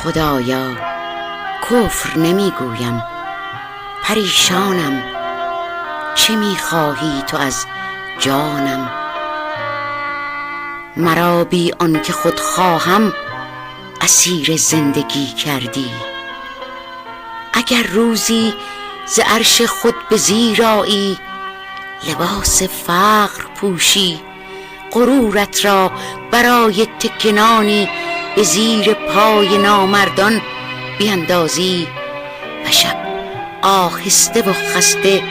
خدایا کفر نمیگویم، پریشانم، چه میخواهی تو از جانم؟ مرا بی آنکه خود خواهم اسیر زندگی کردی. اگر روزی ز عرش خود به زیر آیی، لباس فقر پوشی، غرورت را برای تکنانی به زیر پای نامردان بیندازی و شب آهسته و خسته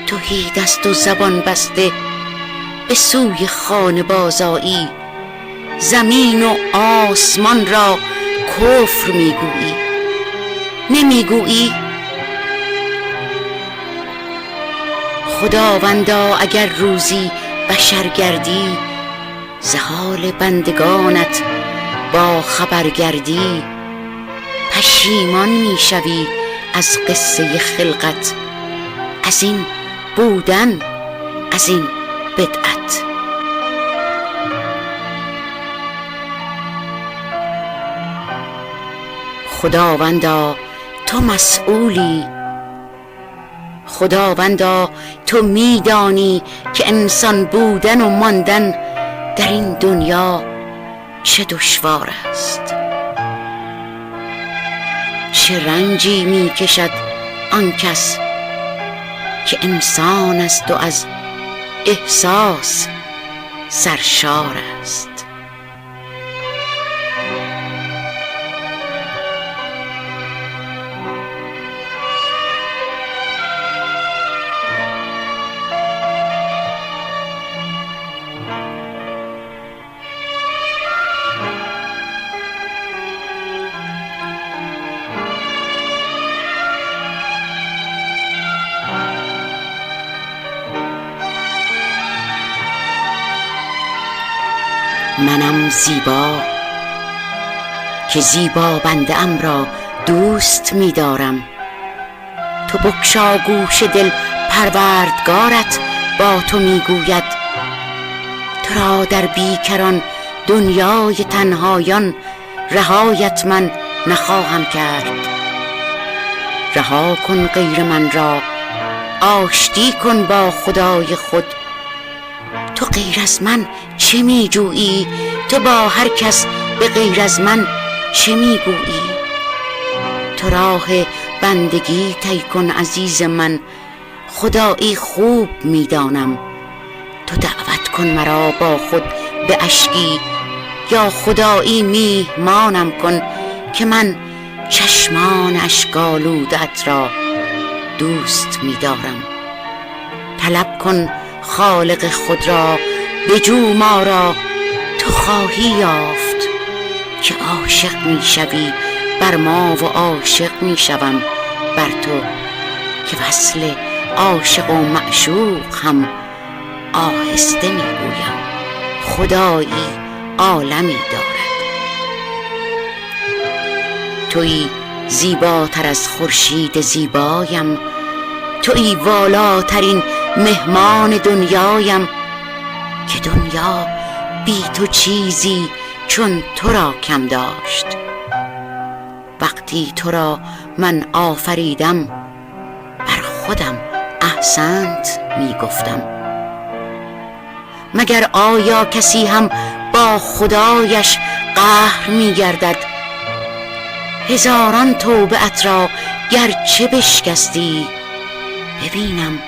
تهی دست و زبان بسته به سوی خانه بازآیی، زمین و آسمان را کفر میگویی. نمیگویی؟ خداوندا اگر روزی بشر گردی، ز حال بندگانت با خبر گردی، پشیمان میشوی از قصه خلقت، از این بودن، از این بدعت. خداوندا تو مسئولی، خداوندا تو میدانی که انسان بودن و ماندن در این دنیا چه دشوار است. چه رنجی میکشد آن کس که انسان است و از احساس سرشار است. منم زیبا که زیبا بنده ام را دوست می‌دارم. تو بگشا گوش دل، پروردگارت با تو میگوید تو را در بیکران دنیای تنهایان رهایت من نخواهم کرد. رها کن غیر من را، آشتی کن با خدای خود. تو غیر از من چه میجویی؟ تو با هر کس به غیر از من چه میگویی؟ تو راه بندگی طی کن عزیز من، خدایی خوب میدانم. تو دعوت کن مرا با خود به اشکی، یا خدایی میهمانم کن که من چشمان اشک‌آلوده‌ات را دوست میدارم. طلب کن خالق خود را، بجو ما را، تو خواهی یافت که عاشق میشوی بر ما و عاشق میشوم بر تو، که وصل عاشق و معشوق هم آهسته میگویم خدایی عالمی دارد. تویی زیباتر از خورشید زیبایم، تویی والاترین مهمان دنیایم، که دنیا بی تو چیزی چون تو را کم داشت. وقتی تو را من آفریدم بر خودم احسنت می گفتم. مگر آیا کسی هم با خدایش قهر می گردد؟ هزاران توبه‌ات را گرچه بشکستی، ببینم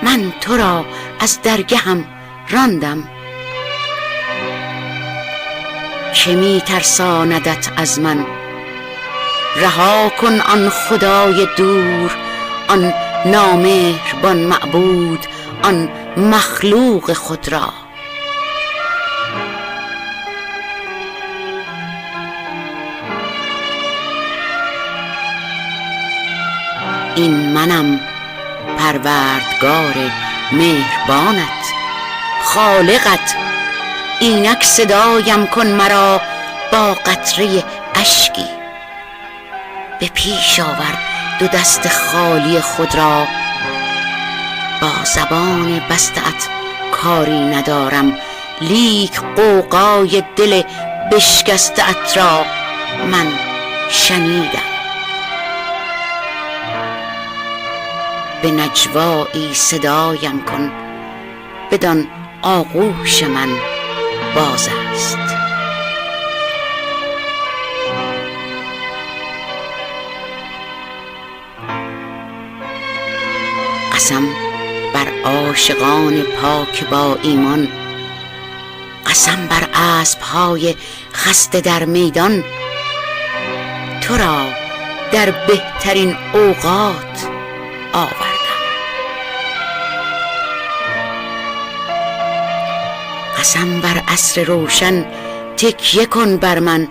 من تو را از درگهم راندم. چه می ترساندت از من؟ رها کن آن خدای دور، آن نامهربان معبود، آن مخلوق خود را. این منم، پروردگار مهربانت، خالقت. اینک صدایم کن مرا با قطره اشکی. به پیش آور دو دست خالی خود را، با زبان بسته‌ات کاری ندارم، لیک غوغای دل بشکسته‌ات را من شنیدم. به نجوایی صدایم کن، بدان آغوش من باز است. قسم بر عاشقان پاک با ایمان، قسم بر اسب‌های خسته در میدان، تو را در بهترین اوقات آوردم. قسم بر عصر روشن تکیه کن بر من،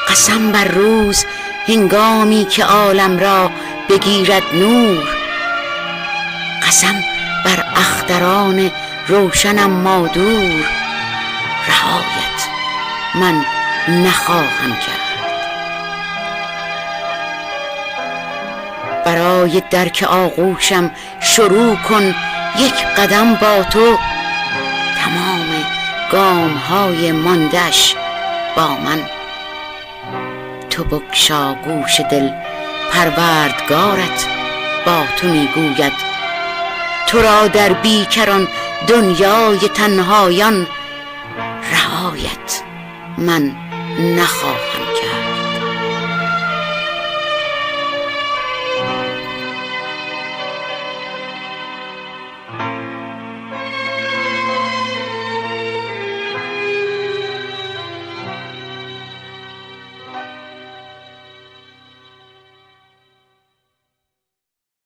قسم بر روز هنگامی که عالم را بگیرد نور، قسم بر اختران روشنم مادور، رهایت من نخواهم کرد. برای درک آغوشم شروع کن یک قدم با تو، تمام گام‌های مانده‌اش با من. تو بگشا گوش دل، پروردگارت با تو میگوید، تو را در بیکران دنیای تنهایان رهایت من نخواهم کرد.